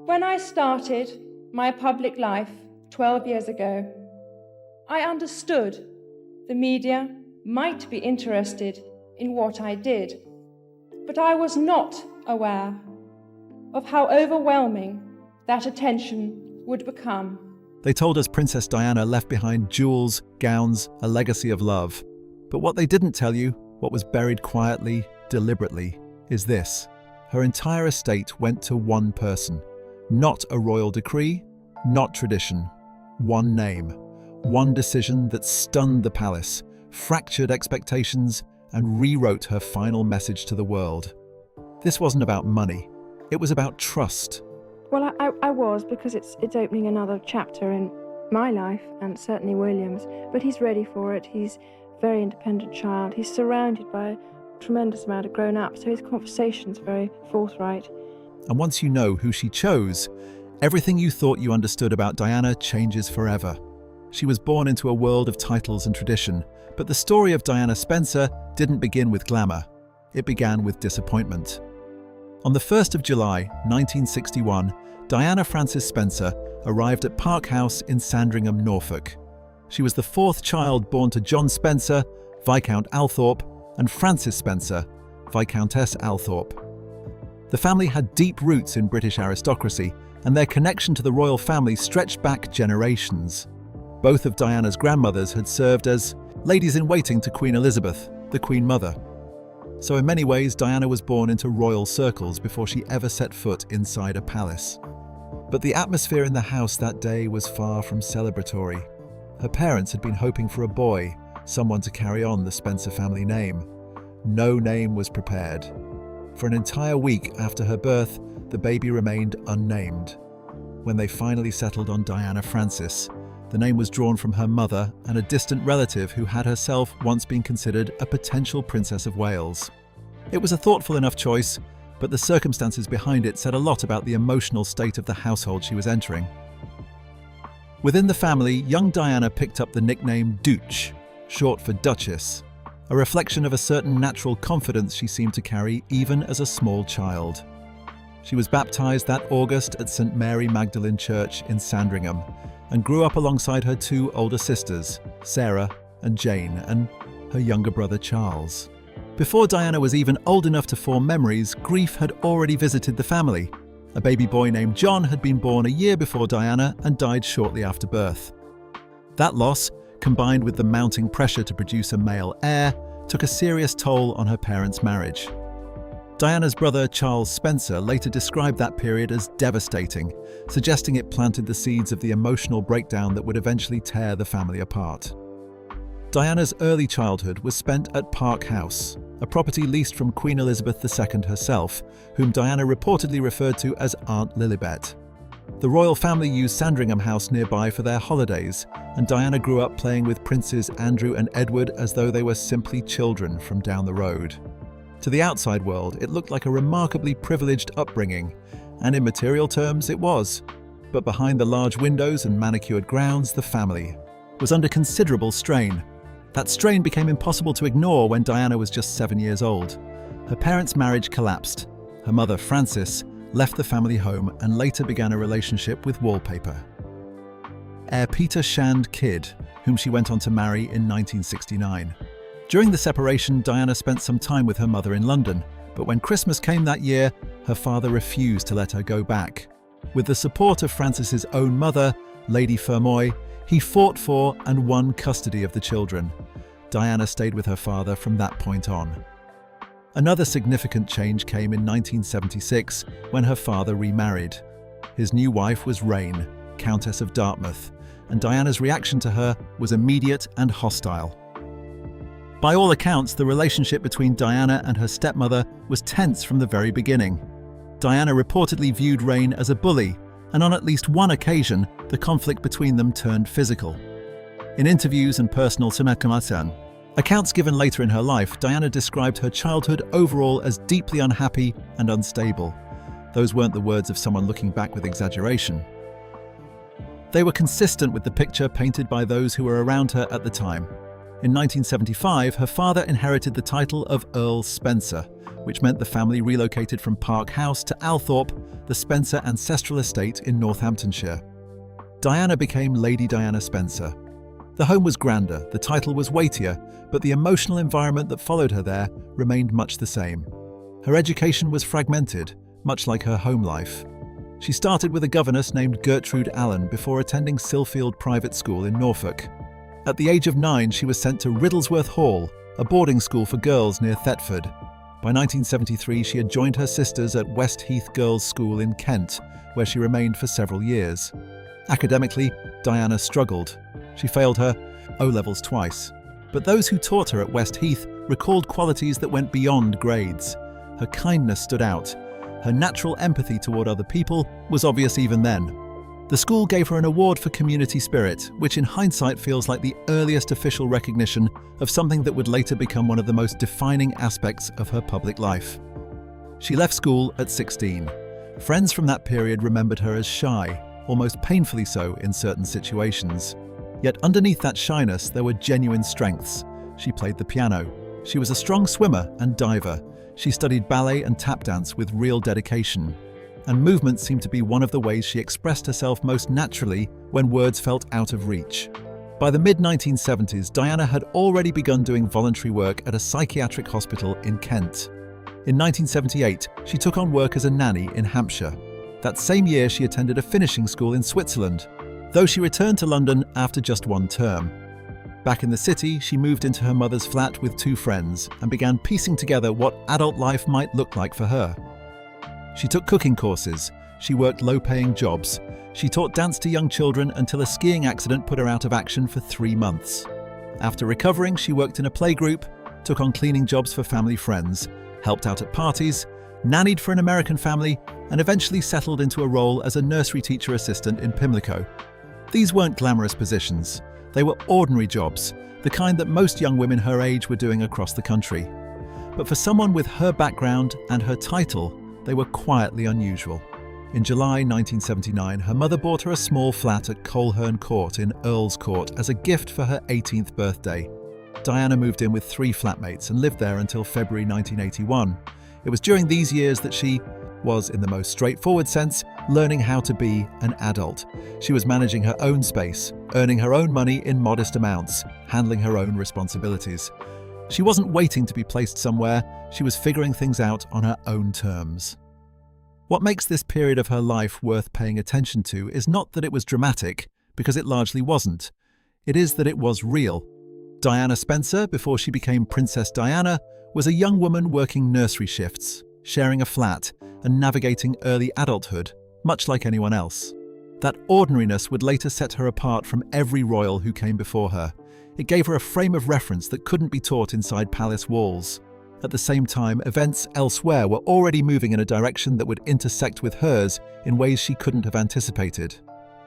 When I started my public life 12 years ago, I understood the media might be interested in what I did, but I was not aware of how overwhelming that attention would become. They told us Princess Diana left behind jewels, gowns, a legacy of love. But what they didn't tell you, what was buried quietly, deliberately, is this. Her entire estate went to one person. Not a royal decree, not tradition. One name. One decision that stunned the palace, fractured expectations, and rewrote her final message to the world. This wasn't about money. It was about trust. Well, I was, because it's opening another chapter in my life, and certainly William's, but he's ready for it. He's a very independent child. He's surrounded by a tremendous amount of grown-ups, so his conversation's very forthright. And once you know who she chose, everything you thought you understood about Diana changes forever. She was born into a world of titles and tradition, but the story of Diana Spencer didn't begin with glamour. It began with disappointment. On the 1st of July, 1961, Diana Frances Spencer arrived at Park House in Sandringham, Norfolk. She was the fourth child born to John Spencer, Viscount Althorp, and Frances Spencer, Viscountess Althorp. The family had deep roots in British aristocracy, and their connection to the royal family stretched back generations. Both of Diana's grandmothers had served as ladies-in-waiting to Queen Elizabeth, the Queen Mother. So in many ways, Diana was born into royal circles before she ever set foot inside a palace. But the atmosphere in the house that day was far from celebratory. Her parents had been hoping for a boy, someone to carry on the Spencer family name. No name was prepared. For an entire week after her birth, the baby remained unnamed. When they finally settled on Diana Frances, the name was drawn from her mother and a distant relative who had herself once been considered a potential Princess of Wales. It was a thoughtful enough choice, but the circumstances behind it said a lot about the emotional state of the household she was entering. Within the family, young Diana picked up the nickname Dooch, short for Duchess, a reflection of a certain natural confidence she seemed to carry even as a small child. She was baptized that August at St. Mary Magdalene Church in Sandringham, and grew up alongside her two older sisters, Sarah and Jane, and her younger brother Charles. Before Diana was even old enough to form memories, grief had already visited the family. A baby boy named John had been born a year before Diana and died shortly after birth. That loss, combined with the mounting pressure to produce a male heir, took a serious toll on her parents' marriage. Diana's brother Charles Spencer later described that period as devastating, suggesting it planted the seeds of the emotional breakdown that would eventually tear the family apart. Diana's early childhood was spent at Park House, a property leased from Queen Elizabeth II herself, whom Diana reportedly referred to as Aunt Lilibet. The royal family used Sandringham House nearby for their holidays, and Diana grew up playing with Princes Andrew and Edward as though they were simply children from down the road. To the outside world, it looked like a remarkably privileged upbringing, and in material terms, it was. But behind the large windows and manicured grounds, the family was under considerable strain. That strain became impossible to ignore when Diana was just 7 years old. Her parents' marriage collapsed. Her mother, Frances, left the family home and later began a relationship with wallpaper. Heir Peter Shand Kidd, whom she went on to marry in 1969. During the separation, Diana spent some time with her mother in London, but when Christmas came that year, her father refused to let her go back. With the support of Frances's own mother, Lady Fermoy, he fought for and won custody of the children. Diana stayed with her father from that point on. Another significant change came in 1976 when her father remarried. His new wife was Reine, Countess of Dartmouth, and Diana's reaction to her was immediate and hostile. By all accounts, the relationship between Diana and her stepmother was tense from the very beginning. Diana reportedly viewed Reine as a bully, and on at least one occasion, the conflict between them turned physical. In interviews and personal accounts given later in her life, Diana described her childhood overall as deeply unhappy and unstable. Those weren't the words of someone looking back with exaggeration. They were consistent with the picture painted by those who were around her at the time. In 1975, her father inherited the title of Earl Spencer, which meant the family relocated from Park House to Althorpe, the Spencer ancestral estate in Northamptonshire. Diana became Lady Diana Spencer. The home was grander, the title was weightier, but the emotional environment that followed her there remained much the same. Her education was fragmented, much like her home life. She started with a governess named Gertrude Allen before attending Silfield Private School in Norfolk. At the age of 9, she was sent to Riddlesworth Hall, a boarding school for girls near Thetford. By 1973, she had joined her sisters at Westheath Girls' School in Kent, where she remained for several years. Academically, Diana struggled. She failed her O-levels twice. But those who taught her at Westheath recalled qualities that went beyond grades. Her kindness stood out. Her natural empathy toward other people was obvious even then. The school gave her an award for community spirit, which in hindsight feels like the earliest official recognition of something that would later become one of the most defining aspects of her public life. She left school at 16. Friends from that period remembered her as shy, almost painfully so in certain situations. Yet underneath that shyness, there were genuine strengths. She played the piano. She was a strong swimmer and diver. She studied ballet and tap dance with real dedication. And movement seemed to be one of the ways she expressed herself most naturally when words felt out of reach. By the mid-1970s, Diana had already begun doing voluntary work at a psychiatric hospital in Kent. In 1978, she took on work as a nanny in Hampshire. That same year, she attended a finishing school in Switzerland, though she returned to London after just one term. Back in the city, she moved into her mother's flat with 2 friends and began piecing together what adult life might look like for her. She took cooking courses, she worked low-paying jobs, she taught dance to young children until a skiing accident put her out of action for 3 months. After recovering, she worked in a playgroup, took on cleaning jobs for family friends, helped out at parties, nannied for an American family, and eventually settled into a role as a nursery teacher assistant in Pimlico. These weren't glamorous positions. They were ordinary jobs, the kind that most young women her age were doing across the country. But for someone with her background and her title, they were quietly unusual. In July 1979, her mother bought her a small flat at Coleherne Court in Earl's Court as a gift for her 18th birthday. Diana moved in with 3 flatmates and lived there until February 1981. It was during these years that she was, in the most straightforward sense, learning how to be an adult. She was managing her own space, earning her own money in modest amounts, handling her own responsibilities. She wasn't waiting to be placed somewhere, she was figuring things out on her own terms. What makes this period of her life worth paying attention to is not that it was dramatic, because it largely wasn't. It is that it was real. Diana Spencer, before she became Princess Diana, was a young woman working nursery shifts, sharing a flat, and navigating early adulthood, much like anyone else. That ordinariness would later set her apart from every royal who came before her. It gave her a frame of reference that couldn't be taught inside palace walls. At the same time, events elsewhere were already moving in a direction that would intersect with hers in ways she couldn't have anticipated.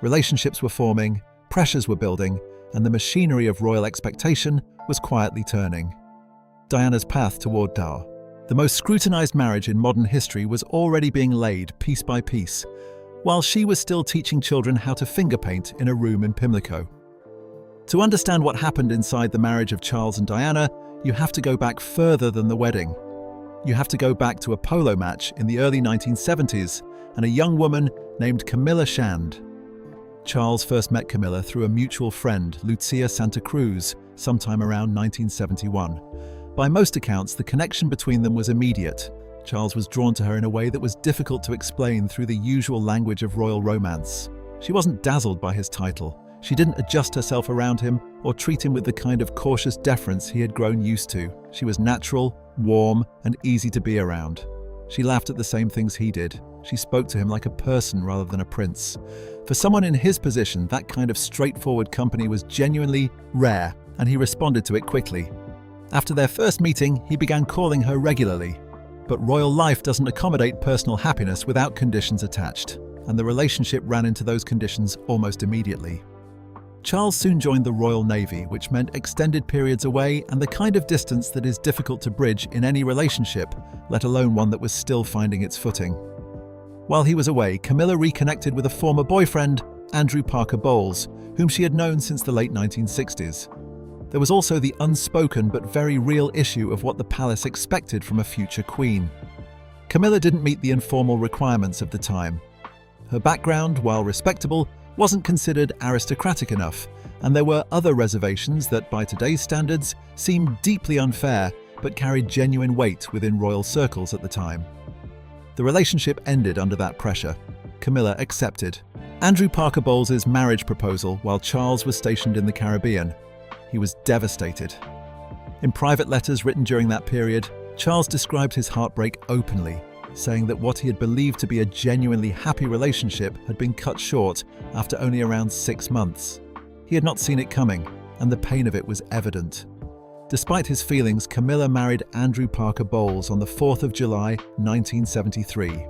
Relationships were forming, pressures were building, and the machinery of royal expectation was quietly turning. Diana's path toward Dar, the most scrutinized marriage in modern history, was already being laid piece by piece, while she was still teaching children how to finger paint in a room in Pimlico. To understand what happened inside the marriage of Charles and Diana, you have to go back further than the wedding. You have to go back to a polo match in the early 1970s and a young woman named Camilla Shand. Charles first met Camilla through a mutual friend, Lucia Santa Cruz, sometime around 1971. By most accounts, the connection between them was immediate. Charles was drawn to her in a way that was difficult to explain through the usual language of royal romance. She wasn't dazzled by his title. She didn't adjust herself around him or treat him with the kind of cautious deference he had grown used to. She was natural, warm, and easy to be around. She laughed at the same things he did. She spoke to him like a person rather than a prince. For someone in his position, that kind of straightforward company was genuinely rare, and he responded to it quickly. After their first meeting, he began calling her regularly. But royal life doesn't accommodate personal happiness without conditions attached, and the relationship ran into those conditions almost immediately. Charles soon joined the Royal Navy, which meant extended periods away and the kind of distance that is difficult to bridge in any relationship, let alone one that was still finding its footing. While he was away, Camilla reconnected with a former boyfriend, Andrew Parker Bowles, whom she had known since the late 1960s. There was also the unspoken but very real issue of what the palace expected from a future queen. Camilla didn't meet the informal requirements of the time. Her background, while respectable, wasn't considered aristocratic enough, and there were other reservations that, by today's standards, seemed deeply unfair but carried genuine weight within royal circles at the time. The relationship ended under that pressure. Camilla accepted Andrew Parker Bowles's marriage proposal while Charles was stationed in the Caribbean. He was devastated. In private letters written during that period, Charles described his heartbreak openly, saying that what he had believed to be a genuinely happy relationship had been cut short after only around 6 months. He had not seen it coming, and the pain of it was evident. Despite his feelings, Camilla married Andrew Parker Bowles on the 4th of July, 1973.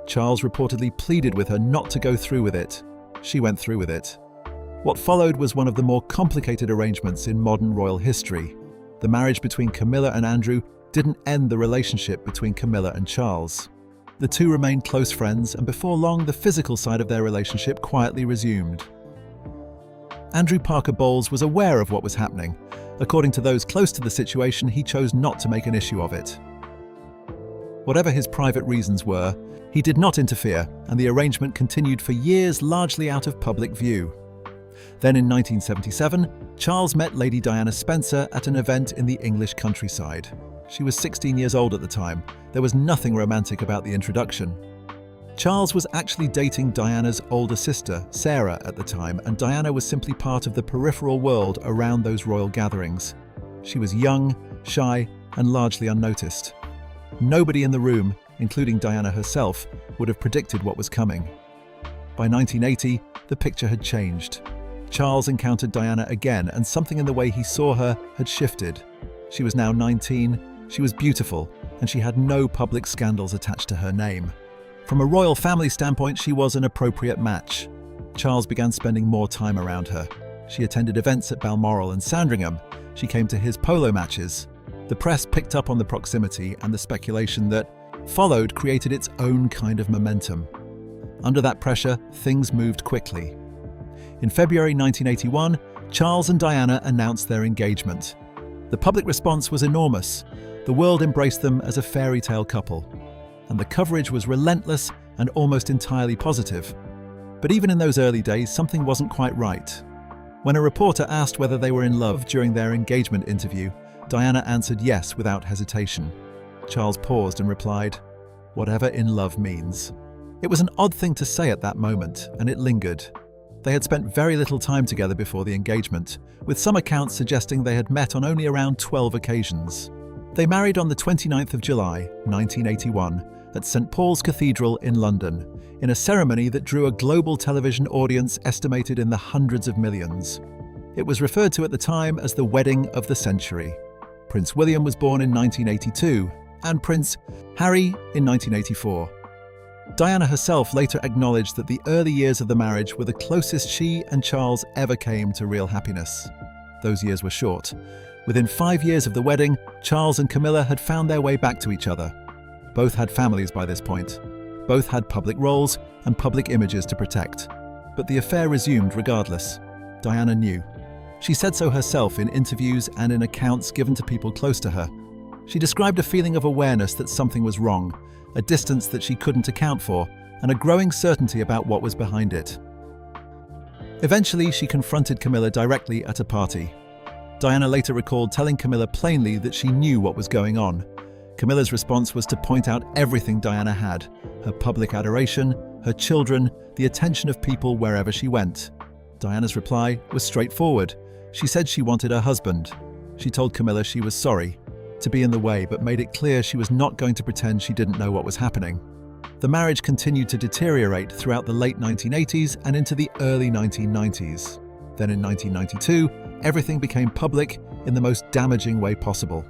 Charles reportedly pleaded with her not to go through with it. She went through with it. What followed was one of the more complicated arrangements in modern royal history. The marriage between Camilla and Andrew didn't end the relationship between Camilla and Charles. The two remained close friends, and before long, the physical side of their relationship quietly resumed. Andrew Parker Bowles was aware of what was happening. According to those close to the situation, he chose not to make an issue of it. Whatever his private reasons were, he did not interfere, and the arrangement continued for years largely out of public view. Then in 1977, Charles met Lady Diana Spencer at an event in the English countryside. She was 16 years old at the time. There was nothing romantic about the introduction. Charles was actually dating Diana's older sister, Sarah, at the time, and Diana was simply part of the peripheral world around those royal gatherings. She was young, shy, and largely unnoticed. Nobody in the room, including Diana herself, would have predicted what was coming. By 1980, the picture had changed. Charles encountered Diana again, and something in the way he saw her had shifted. She was now 19, she was beautiful, and she had no public scandals attached to her name. From a royal family standpoint, she was an appropriate match. Charles began spending more time around her. She attended events at Balmoral and Sandringham. She came to his polo matches. The press picked up on the proximity, and the speculation that followed created its own kind of momentum. Under that pressure, things moved quickly. In February 1981, Charles and Diana announced their engagement. The public response was enormous. The world embraced them as a fairy tale couple, and the coverage was relentless and almost entirely positive. But even in those early days, something wasn't quite right. When a reporter asked whether they were in love during their engagement interview, Diana answered yes without hesitation. Charles paused and replied, "Whatever in love means." It was an odd thing to say at that moment, and it lingered. They had spent very little time together before the engagement, with some accounts suggesting they had met on only around 12 occasions. They married on the 29th of July, 1981, at St. Paul's Cathedral in London, in a ceremony that drew a global television audience estimated in the hundreds of millions. It was referred to at the time as the wedding of the century. Prince William was born in 1982, and Prince Harry in 1984. Diana herself later acknowledged that the early years of the marriage were the closest she and Charles ever came to real happiness. Those years were short. Within 5 years of the wedding, Charles and Camilla had found their way back to each other. Both had families by this point. Both had public roles and public images to protect. But the affair resumed regardless. Diana knew. She said so herself in interviews and in accounts given to people close to her. She described a feeling of awareness that something was wrong, a distance that she couldn't account for, and a growing certainty about what was behind it. Eventually, she confronted Camilla directly at a party. Diana later recalled telling Camilla plainly that she knew what was going on. Camilla's response was to point out everything Diana had: her public adoration, her children, the attention of people wherever she went. Diana's reply was straightforward. She said she wanted her husband. She told Camilla she was sorry to be in the way, but made it clear she was not going to pretend she didn't know what was happening. The marriage continued to deteriorate throughout the late 1980s and into the early 1990s. Then in 1992, everything became public in the most damaging way possible.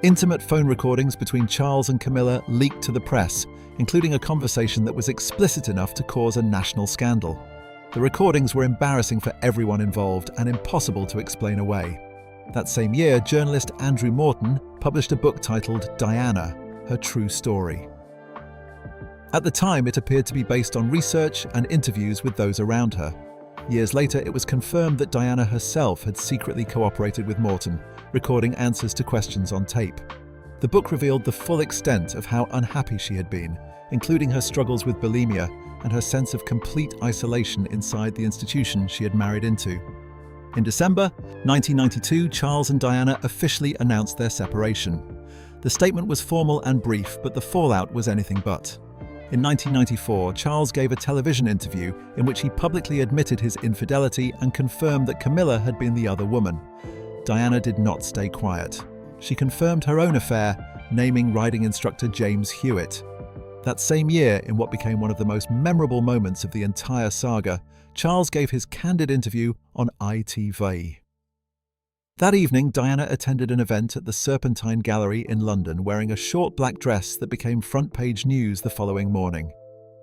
Intimate phone recordings between Charles and Camilla leaked to the press, including a conversation that was explicit enough to cause a national scandal. The recordings were embarrassing for everyone involved and impossible to explain away. That same year, journalist Andrew Morton published a book titled Diana, Her True Story. At the time, it appeared to be based on research and interviews with those around her. Years later, it was confirmed that Diana herself had secretly cooperated with Morton, recording answers to questions on tape. The book revealed the full extent of how unhappy she had been, including her struggles with bulimia and her sense of complete isolation inside the institution she had married into. In December 1992, Charles and Diana officially announced their separation. The statement was formal and brief, but the fallout was anything but. In 1994, Charles gave a television interview in which he publicly admitted his infidelity and confirmed that Camilla had been the other woman. Diana did not stay quiet. She confirmed her own affair, naming riding instructor James Hewitt. That same year, in what became one of the most memorable moments of the entire saga, Charles gave his candid interview on ITV. That evening, Diana attended an event at the Serpentine Gallery in London wearing a short black dress that became front-page news the following morning.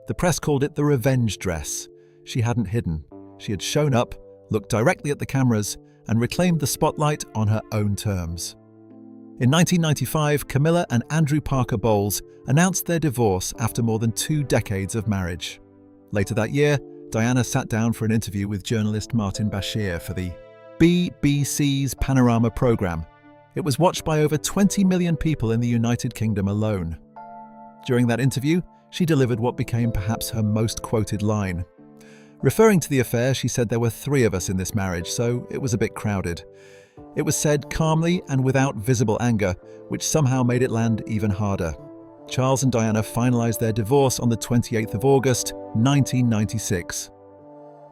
The press called it the revenge dress. She hadn't hidden. She had shown up, looked directly at the cameras, and reclaimed the spotlight on her own terms. In 1995, Camilla and Andrew Parker Bowles announced their divorce after more than 2 decades of marriage. Later that year, Diana sat down for an interview with journalist Martin Bashir for the BBC's Panorama programme. It was watched by over 20 million people in the United Kingdom alone. During that interview, she delivered what became perhaps her most quoted line. Referring to the affair, she said there were 3 of us in this marriage, so it was a bit crowded. It was said calmly and without visible anger, which somehow made it land even harder. Charles and Diana finalised their divorce on the 28th of August, 1996.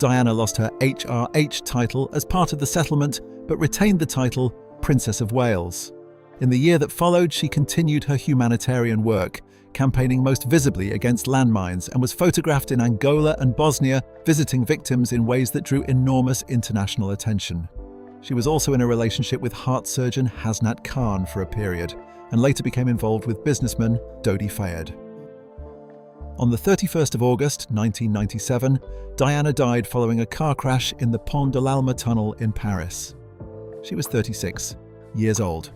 Diana lost her HRH title as part of the settlement, but retained the title Princess of Wales. In the year that followed, she continued her humanitarian work, campaigning most visibly against landmines, and was photographed in Angola and Bosnia, visiting victims in ways that drew enormous international attention. She was also in a relationship with heart surgeon Hasnat Khan for a period, and later became involved with businessman Dodi Fayed. On the 31st of August 1997, Diana died following a car crash in the Pont de l'Alma tunnel in Paris. She was 36 years old.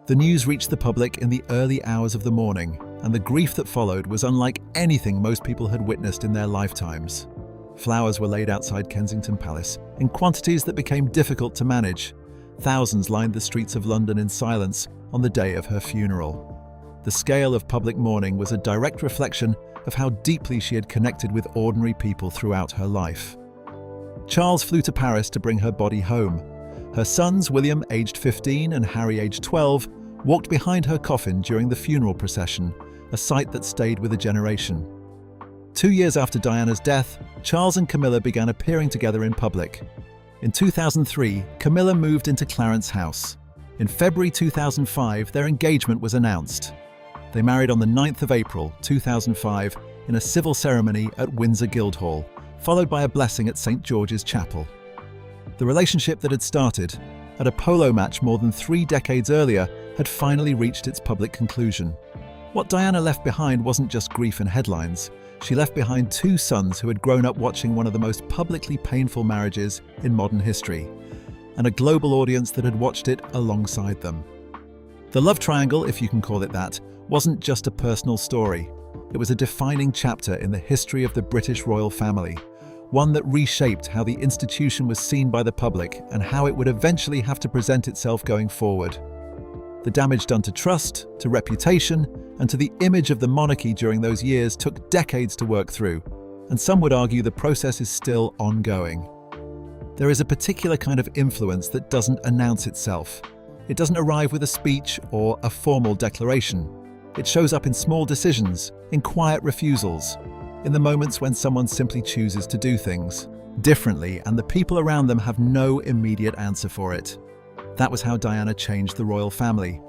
The news reached the public in the early hours of the morning, and the grief that followed was unlike anything most people had witnessed in their lifetimes. Flowers were laid outside Kensington Palace, in quantities that became difficult to manage. Thousands lined the streets of London in silence on the day of her funeral. The scale of public mourning was a direct reflection of how deeply she had connected with ordinary people throughout her life. Charles flew to Paris to bring her body home. Her sons, William, aged 15, and Harry, aged 12, walked behind her coffin during the funeral procession, a sight that stayed with a generation. 2 years after Diana's death, Charles and Camilla began appearing together in public. In 2003, Camilla moved into Clarence House. In February 2005, their engagement was announced. They married on the 9th of April 2005 in a civil ceremony at Windsor Guildhall, followed by a blessing at St. George's Chapel. The relationship that had started at a polo match more than 3 decades earlier had finally reached its public conclusion. What Diana left behind wasn't just grief and headlines. She left behind 2 sons who had grown up watching one of the most publicly painful marriages in modern history, and a global audience that had watched it alongside them. The love triangle, if you can call it that, wasn't just a personal story. It was a defining chapter in the history of the British royal family, one that reshaped how the institution was seen by the public and how it would eventually have to present itself going forward. The damage done to trust, to reputation, and to the image of the monarchy during those years took decades to work through, and some would argue the process is still ongoing. There is a particular kind of influence that doesn't announce itself. It doesn't arrive with a speech or a formal declaration. It shows up in small decisions, in quiet refusals, in the moments when someone simply chooses to do things differently and the people around them have no immediate answer for it. That was how Diana changed the royal family.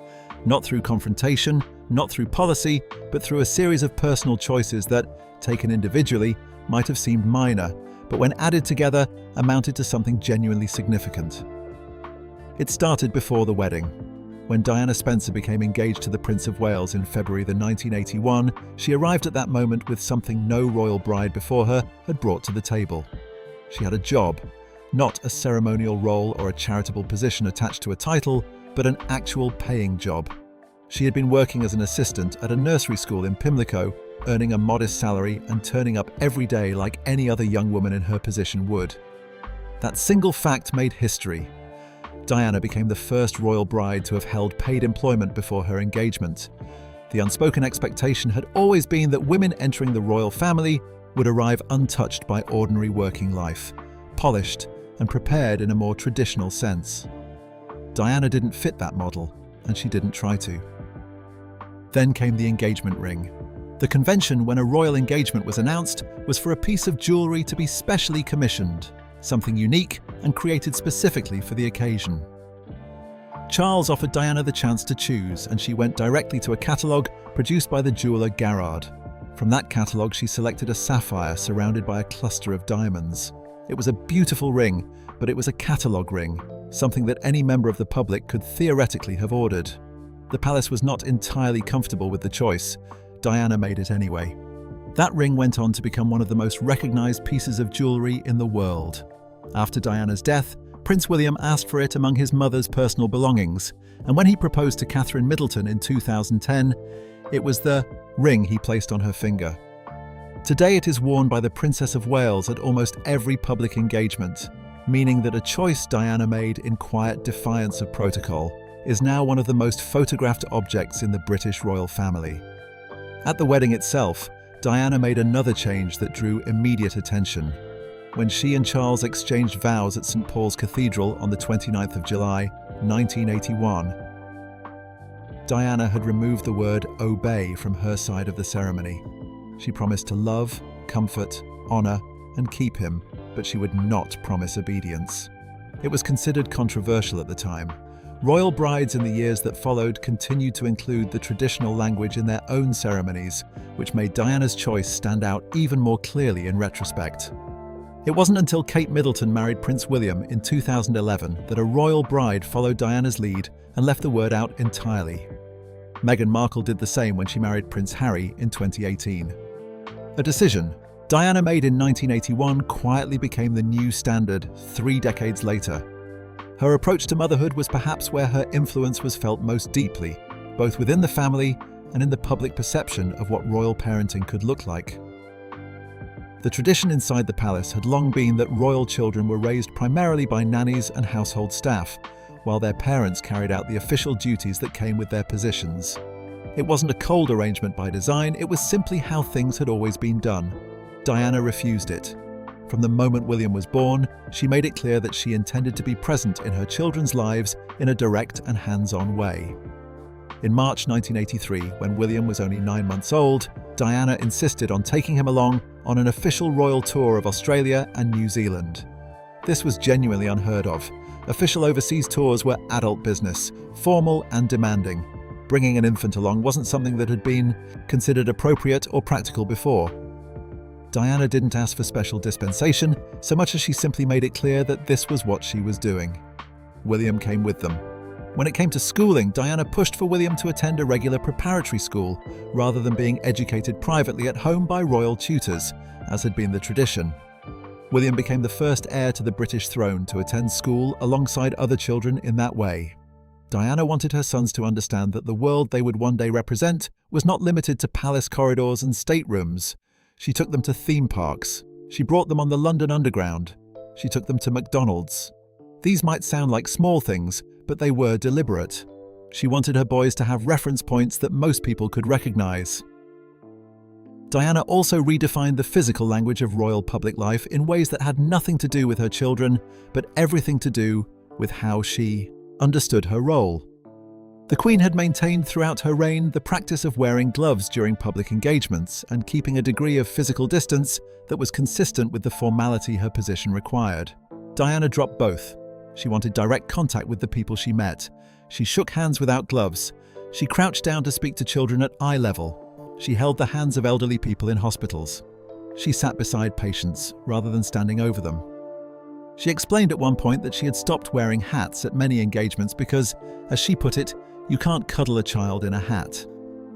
Not through confrontation, not through policy, but through a series of personal choices that, taken individually, might have seemed minor, but when added together, amounted to something genuinely significant. It started before the wedding. When Diana Spencer became engaged to the Prince of Wales in February 1981, she arrived at that moment with something no royal bride before her had brought to the table. She had a job, not a ceremonial role or a charitable position attached to a title, but an actual paying job. She had been working as an assistant at a nursery school in Pimlico, earning a modest salary and turning up every day like any other young woman in her position would. That single fact made history. Diana became the first royal bride to have held paid employment before her engagement. The unspoken expectation had always been that women entering the royal family would arrive untouched by ordinary working life, polished and prepared in a more traditional sense. Diana didn't fit that model, and she didn't try to. Then came the engagement ring. The convention when a royal engagement was announced was for a piece of jewellery to be specially commissioned, something unique and created specifically for the occasion. Charles offered Diana the chance to choose, and she went directly to a catalogue produced by the jeweller Garrard. From that catalogue, she selected a sapphire surrounded by a cluster of diamonds. It was a beautiful ring, but it was a catalogue ring, something that any member of the public could theoretically have ordered. The palace was not entirely comfortable with the choice. Diana made it anyway. That ring went on to become one of the most recognised pieces of jewellery in the world. After Diana's death, Prince William asked for it among his mother's personal belongings, and when he proposed to Catherine Middleton in 2010, it was the ring he placed on her finger. Today it is worn by the Princess of Wales at almost every public engagement, meaning that a choice Diana made in quiet defiance of protocol is now one of the most photographed objects in the British royal family. At the wedding itself, Diana made another change that drew immediate attention. When she and Charles exchanged vows at St. Paul's Cathedral on the 29th of July, 1981, Diana had removed the word obey from her side of the ceremony. She promised to love, comfort, honour, and keep him, but she would not promise obedience. It was considered controversial at the time. Royal brides in the years that followed continued to include the traditional language in their own ceremonies, which made Diana's choice stand out even more clearly in retrospect. It wasn't until Kate Middleton married Prince William in 2011 that a royal bride followed Diana's lead and left the word out entirely. Meghan Markle did the same when she married Prince Harry in 2018. A decision Diana made in 1981 quietly became the new standard 3 decades later. Her approach to motherhood was perhaps where her influence was felt most deeply, both within the family and in the public perception of what royal parenting could look like. The tradition inside the palace had long been that royal children were raised primarily by nannies and household staff, while their parents carried out the official duties that came with their positions. It wasn't a cold arrangement by design, it was simply how things had always been done. Diana refused it. From the moment William was born, she made it clear that she intended to be present in her children's lives in a direct and hands-on way. In March 1983, when William was only 9 months old, Diana insisted on taking him along on an official royal tour of Australia and New Zealand. This was genuinely unheard of. Official overseas tours were adult business, formal and demanding. Bringing an infant along wasn't something that had been considered appropriate or practical before. Diana didn't ask for special dispensation, so much as she simply made it clear that this was what she was doing. William came with them. When it came to schooling, Diana pushed for William to attend a regular preparatory school, rather than being educated privately at home by royal tutors, as had been the tradition. William became the first heir to the British throne to attend school alongside other children in that way. Diana wanted her sons to understand that the world they would one day represent was not limited to palace corridors and staterooms. She took them to theme parks. She brought them on the London Underground. She took them to McDonald's. These might sound like small things, but they were deliberate. She wanted her boys to have reference points that most people could recognise. Diana also redefined the physical language of royal public life in ways that had nothing to do with her children, but everything to do with how she understood her role. The Queen had maintained throughout her reign the practice of wearing gloves during public engagements and keeping a degree of physical distance that was consistent with the formality her position required. Diana dropped both. She wanted direct contact with the people she met. She shook hands without gloves. She crouched down to speak to children at eye level. She held the hands of elderly people in hospitals. She sat beside patients rather than standing over them. She explained at one point that she had stopped wearing hats at many engagements because, as she put it, you can't cuddle a child in a hat.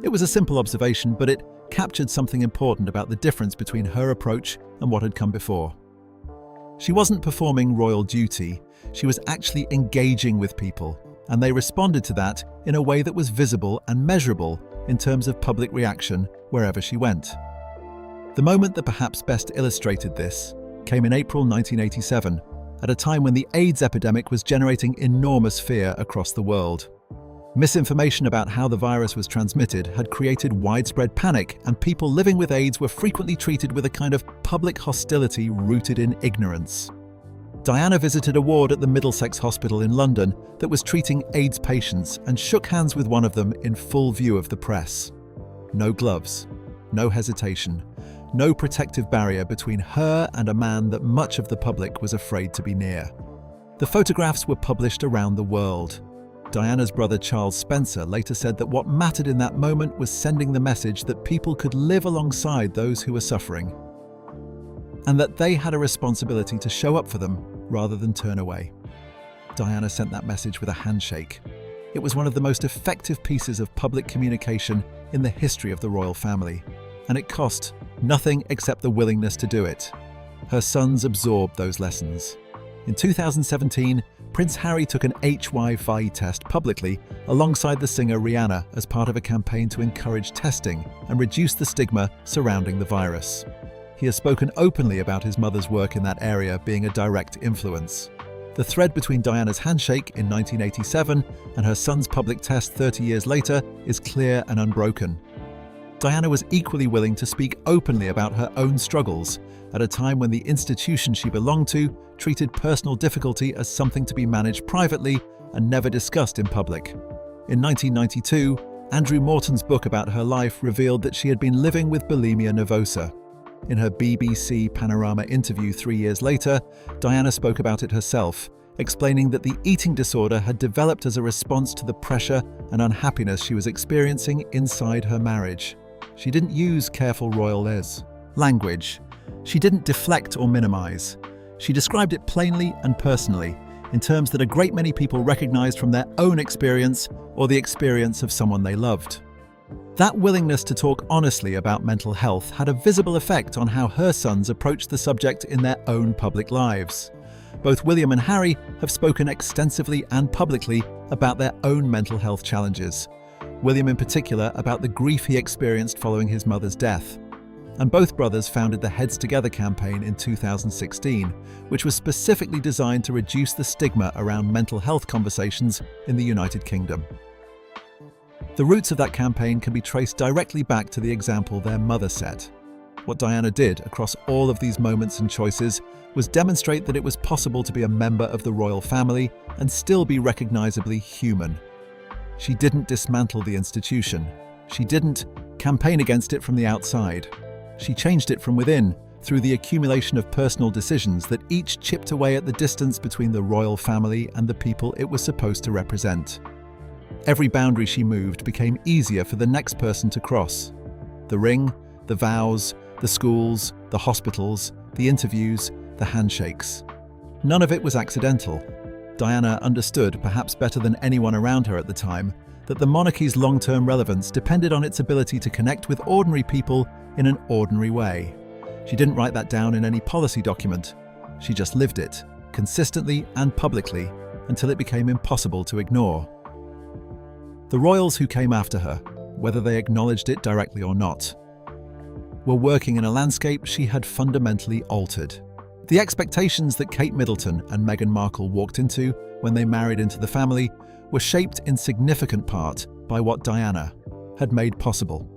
It was a simple observation, but it captured something important about the difference between her approach and what had come before. She wasn't performing royal duty, she was actually engaging with people, and they responded to that in a way that was visible and measurable in terms of public reaction wherever she went. The moment that perhaps best illustrated this came in April 1987, at a time when the AIDS epidemic was generating enormous fear across the world. Misinformation about how the virus was transmitted had created widespread panic, and people living with AIDS were frequently treated with a kind of public hostility rooted in ignorance. Diana visited a ward at the Middlesex Hospital in London that was treating AIDS patients and shook hands with one of them in full view of the press. No gloves, no hesitation, no protective barrier between her and a man that much of the public was afraid to be near. The photographs were published around the world. Diana's brother Charles Spencer later said that what mattered in that moment was sending the message that people could live alongside those who were suffering, and that they had a responsibility to show up for them rather than turn away. Diana sent that message with a handshake. It was one of the most effective pieces of public communication in the history of the royal family, and it cost nothing except the willingness to do it. Her sons absorbed those lessons. In 2017, Prince Harry took an HIV test publicly alongside the singer Rihanna as part of a campaign to encourage testing and reduce the stigma surrounding the virus. He has spoken openly about his mother's work in that area being a direct influence. The thread between Diana's handshake in 1987 and her son's public test 30 years later is clear and unbroken. Diana was equally willing to speak openly about her own struggles at a time when the institution she belonged to treated personal difficulty as something to be managed privately and never discussed in public. In 1992, Andrew Morton's book about her life revealed that she had been living with bulimia nervosa. In her BBC Panorama interview 3 years later, Diana spoke about it herself, explaining that the eating disorder had developed as a response to the pressure and unhappiness she was experiencing inside her marriage. She didn't use careful royal language. She didn't deflect or minimize. She described it plainly and personally, in terms that a great many people recognized from their own experience or the experience of someone they loved. That willingness to talk honestly about mental health had a visible effect on how her sons approached the subject in their own public lives. Both William and Harry have spoken extensively and publicly about their own mental health challenges. William in particular about the grief he experienced following his mother's death. And both brothers founded the Heads Together campaign in 2016, which was specifically designed to reduce the stigma around mental health conversations in the United Kingdom. The roots of that campaign can be traced directly back to the example their mother set. What Diana did across all of these moments and choices was demonstrate that it was possible to be a member of the royal family and still be recognizably human. She didn't dismantle the institution. She didn't campaign against it from the outside. She changed it from within through the accumulation of personal decisions that each chipped away at the distance between the royal family and the people it was supposed to represent. Every boundary she moved became easier for the next person to cross. The ring, the vows, the schools, the hospitals, the interviews, the handshakes. None of it was accidental. Diana understood, perhaps better than anyone around her at the time, that the monarchy's long-term relevance depended on its ability to connect with ordinary people in an ordinary way. She didn't write that down in any policy document. She just lived it, consistently and publicly, until it became impossible to ignore. The royals who came after her, whether they acknowledged it directly or not, were working in a landscape she had fundamentally altered. The expectations that Kate Middleton and Meghan Markle walked into when they married into the family were shaped in significant part by what Diana had made possible.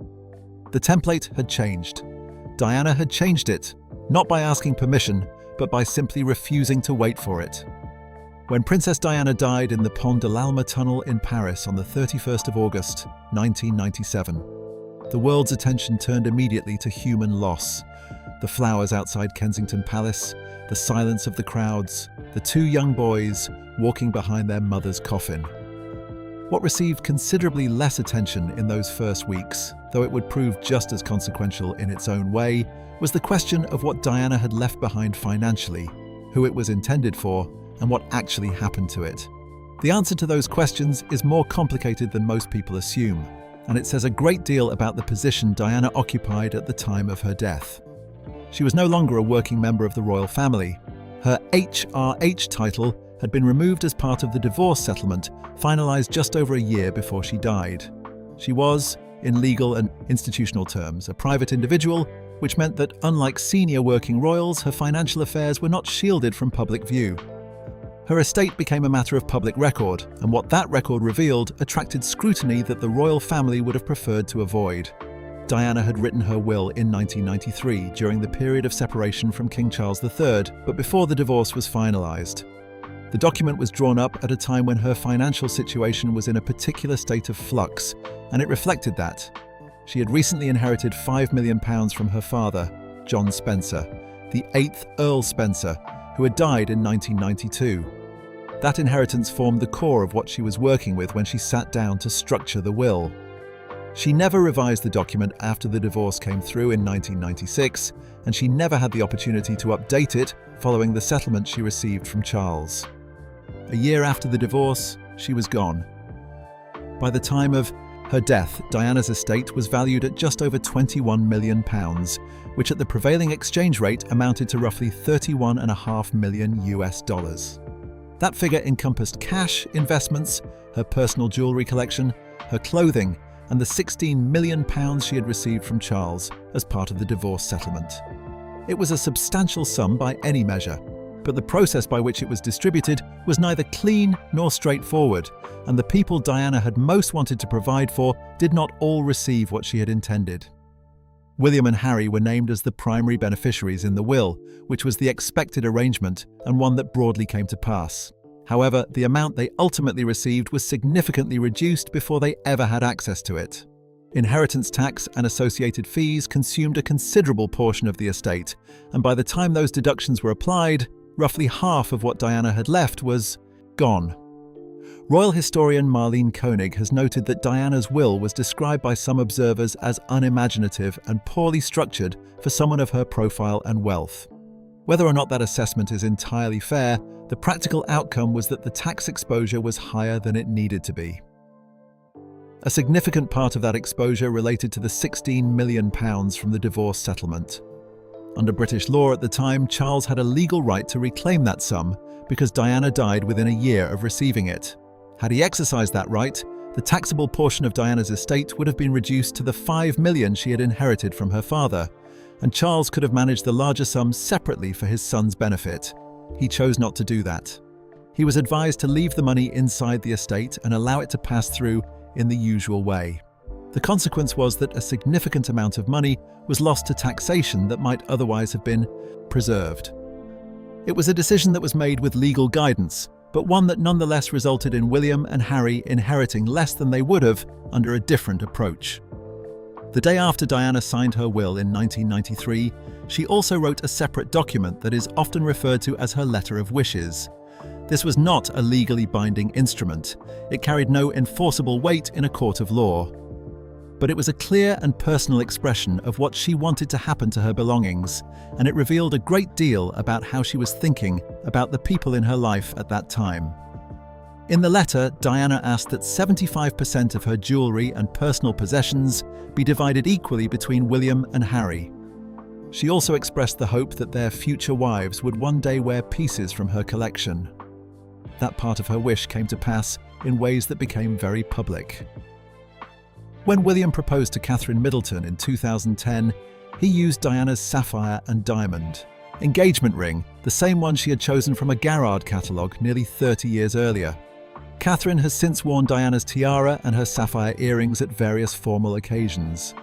The template had changed. Diana had changed it, not by asking permission, but by simply refusing to wait for it. When Princess Diana died in the Pont de l'Alma tunnel in Paris on the 31st of August, 1997, the world's attention turned immediately to human loss. The flowers outside Kensington Palace, the silence of the crowds, the two young boys walking behind their mother's coffin. What received considerably less attention in those first weeks, though it would prove just as consequential in its own way, was the question of what Diana had left behind financially, who it was intended for, and what actually happened to it. The answer to those questions is more complicated than most people assume, and it says a great deal about the position Diana occupied at the time of her death. She was no longer a working member of the royal family. Her HRH title had been removed as part of the divorce settlement, finalised just over a year before she died. She was, in legal and institutional terms, a private individual, which meant that, unlike senior working royals, her financial affairs were not shielded from public view. Her estate became a matter of public record, and what that record revealed attracted scrutiny that the royal family would have preferred to avoid. Diana had written her will in 1993 during the period of separation from King Charles III, but before the divorce was finalised. The document was drawn up at a time when her financial situation was in a particular state of flux, and it reflected that. She had recently inherited £5 million from her father, John Spencer, the 8th Earl Spencer, who had died in 1992. That inheritance formed the core of what she was working with when she sat down to structure the will. She never revised the document after the divorce came through in 1996, and she never had the opportunity to update it following the settlement she received from Charles. A year after the divorce, she was gone. By the time of her death, Diana's estate was valued at just over £21 million, which at the prevailing exchange rate amounted to roughly $31.5 million US. That figure encompassed cash, investments, her personal jewellery collection, her clothing, and the £16 million she had received from Charles as part of the divorce settlement. It was a substantial sum by any measure, but the process by which it was distributed was neither clean nor straightforward, and the people Diana had most wanted to provide for did not all receive what she had intended. William and Harry were named as the primary beneficiaries in the will, which was the expected arrangement and one that broadly came to pass. However, the amount they ultimately received was significantly reduced before they ever had access to it. Inheritance tax and associated fees consumed a considerable portion of the estate, and by the time those deductions were applied, roughly half of what Diana had left was gone. Royal historian Marlene Koenig has noted that Diana's will was described by some observers as unimaginative and poorly structured for someone of her profile and wealth. Whether or not that assessment is entirely fair, the practical outcome was that the tax exposure was higher than it needed to be. A significant part of that exposure related to the £16 million from the divorce settlement. Under British law at the time, Charles had a legal right to reclaim that sum because Diana died within a year of receiving it. Had he exercised that right, the taxable portion of Diana's estate would have been reduced to the £5 million she had inherited from her father, and Charles could have managed the larger sum separately for his son's benefit. He chose not to do that. He was advised to leave the money inside the estate and allow it to pass through in the usual way. The consequence was that a significant amount of money was lost to taxation that might otherwise have been preserved. It was a decision that was made with legal guidance, but one that nonetheless resulted in William and Harry inheriting less than they would have under a different approach. The day after Diana signed her will in 1993, she also wrote a separate document that is often referred to as her letter of wishes. This was not a legally binding instrument. It carried no enforceable weight in a court of law. But it was a clear and personal expression of what she wanted to happen to her belongings, and it revealed a great deal about how she was thinking about the people in her life at that time. In the letter, Diana asked that 75% of her jewellery and personal possessions be divided equally between William and Harry. She also expressed the hope that their future wives would one day wear pieces from her collection. That part of her wish came to pass in ways that became very public. When William proposed to Catherine Middleton in 2010, he used Diana's sapphire and diamond engagement ring, the same one she had chosen from a Garrard catalogue nearly 30 years earlier. Catherine has since worn Diana's tiara and her sapphire earrings at various formal occasions.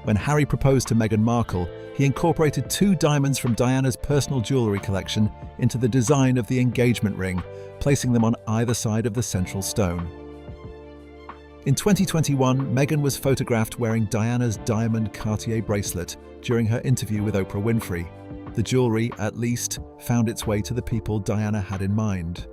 When Harry proposed to Meghan Markle, he incorporated 2 diamonds from Diana's personal jewellery collection into the design of the engagement ring, placing them on either side of the central stone. In 2021, Meghan was photographed wearing Diana's diamond Cartier bracelet during her interview with Oprah Winfrey. The jewellery, at least, found its way to the people Diana had in mind.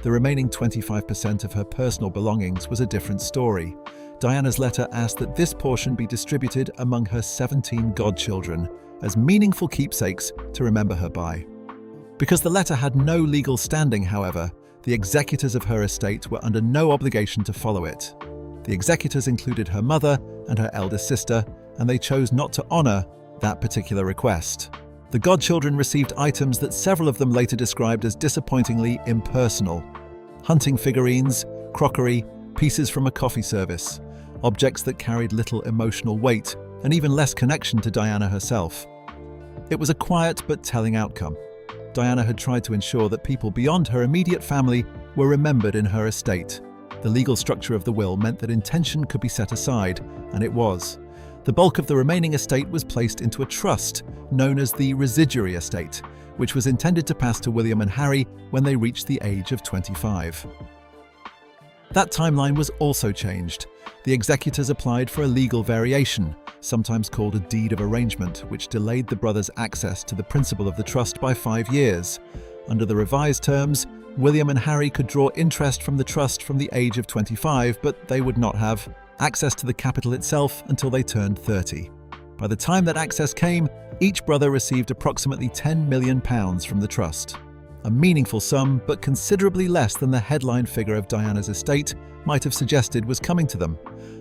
The remaining 25% of her personal belongings was a different story. Diana's letter asked that this portion be distributed among her 17 godchildren as meaningful keepsakes to remember her by. Because the letter had no legal standing, however, the executors of her estate were under no obligation to follow it. The executors included her mother and her eldest sister, and they chose not to honour that particular request. The godchildren received items that several of them later described as disappointingly impersonal. Hunting figurines, crockery, pieces from a coffee service, objects that carried little emotional weight and even less connection to Diana herself. It was a quiet but telling outcome. Diana had tried to ensure that people beyond her immediate family were remembered in her estate. The legal structure of the will meant that intention could be set aside, and it was. The bulk of the remaining estate was placed into a trust, known as the residuary estate, which was intended to pass to William and Harry when they reached the age of 25. That timeline was also changed. The executors applied for a legal variation, sometimes called a deed of arrangement, which delayed the brothers' access to the principal of the trust by 5 years. Under the revised terms, William and Harry could draw interest from the trust from the age of 25, but they would not have access to the capital itself until they turned 30. By the time that access came, each brother received approximately £10 million from the trust. A meaningful sum, but considerably less than the headline figure of Diana's estate might have suggested was coming to them.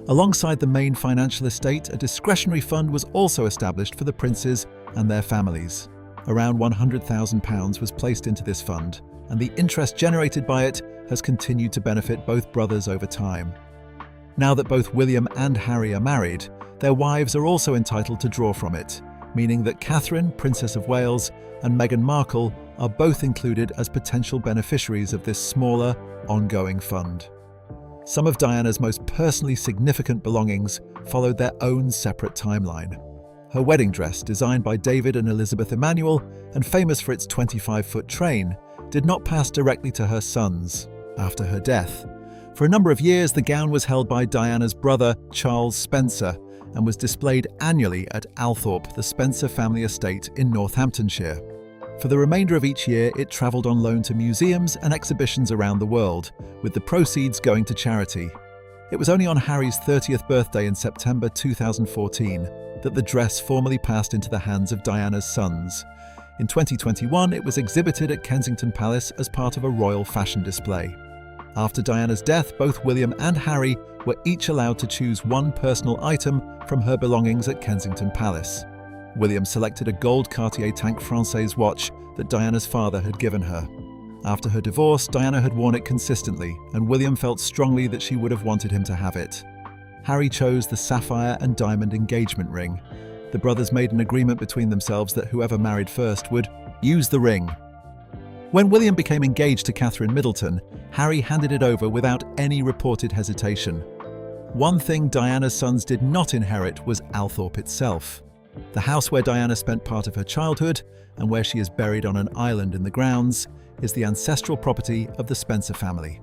Alongside the main financial estate, a discretionary fund was also established for the princes and their families. Around £100,000 was placed into this fund, and the interest generated by it has continued to benefit both brothers over time. Now that both William and Harry are married, their wives are also entitled to draw from it, meaning that Catherine, Princess of Wales, and Meghan Markle are both included as potential beneficiaries of this smaller, ongoing fund. Some of Diana's most personally significant belongings followed their own separate timeline. Her wedding dress, designed by David and Elizabeth Emanuel and famous for its 25-foot train, did not pass directly to her sons after her death. For a number of years, the gown was held by Diana's brother, Charles Spencer, and was displayed annually at Althorpe, the Spencer family estate in Northamptonshire. For the remainder of each year, it travelled on loan to museums and exhibitions around the world, with the proceeds going to charity. It was only on Harry's 30th birthday in September 2014 that the dress formally passed into the hands of Diana's sons. In 2021, it was exhibited at Kensington Palace as part of a royal fashion display. After Diana's death, both William and Harry were each allowed to choose one personal item from her belongings at Kensington Palace. William selected a gold Cartier Tank Française watch that Diana's father had given her. After her divorce, Diana had worn it consistently, and William felt strongly that she would have wanted him to have it. Harry chose the sapphire and diamond engagement ring. The brothers made an agreement between themselves that whoever married first would use the ring. When William became engaged to Catherine Middleton, Harry handed it over without any reported hesitation. One thing Diana's sons did not inherit was Althorpe itself. The house where Diana spent part of her childhood, and where she is buried on an island in the grounds, is the ancestral property of the Spencer family.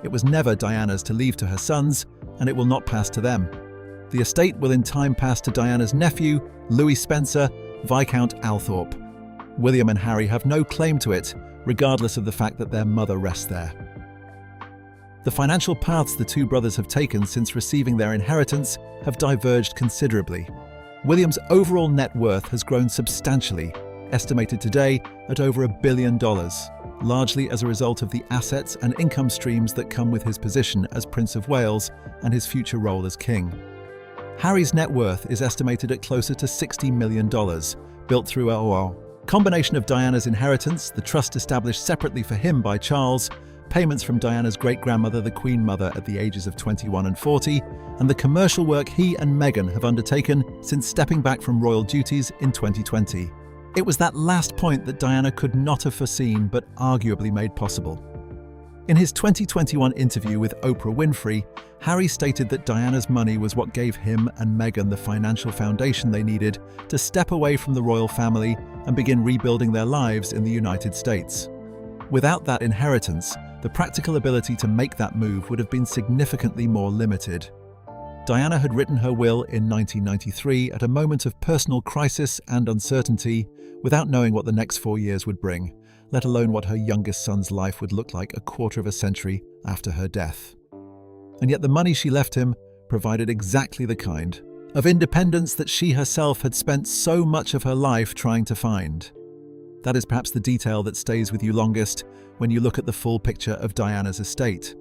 It was never Diana's to leave to her sons, and it will not pass to them. The estate will in time pass to Diana's nephew, Louis Spencer, Viscount Althorpe. William and Harry have no claim to it, regardless of the fact that their mother rests there. The financial paths the two brothers have taken since receiving their inheritance have diverged considerably. William's overall net worth has grown substantially, estimated today at over $1 billion, largely as a result of the assets and income streams that come with his position as Prince of Wales and his future role as king. Harry's net worth is estimated at closer to $60 million, built through a combination of Diana's inheritance, the trust established separately for him by Charles, payments from Diana's great-grandmother, the Queen Mother, at the ages of 21 and 40, and the commercial work he and Meghan have undertaken since stepping back from royal duties in 2020. It was that last point that Diana could not have foreseen but arguably made possible. In his 2021 interview with Oprah Winfrey, Harry stated that Diana's money was what gave him and Meghan the financial foundation they needed to step away from the royal family and begin rebuilding their lives in the United States. Without that inheritance, the practical ability to make that move would have been significantly more limited. Diana had written her will in 1993 at a moment of personal crisis and uncertainty, without knowing what the next 4 years would bring, let alone what her youngest son's life would look like a quarter of a century after her death. And yet the money she left him provided exactly the kind of independence that she herself had spent so much of her life trying to find. That is perhaps the detail that stays with you longest when you look at the full picture of Diana's estate.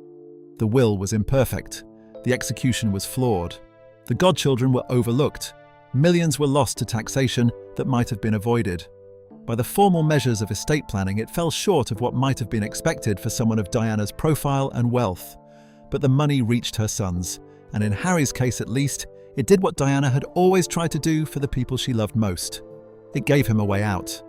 The will was imperfect. The execution was flawed. The godchildren were overlooked. Millions were lost to taxation that might have been avoided. By the formal measures of estate planning, it fell short of what might have been expected for someone of Diana's profile and wealth. But the money reached her sons, and in Harry's case at least, it did what Diana had always tried to do for the people she loved most. It gave him a way out.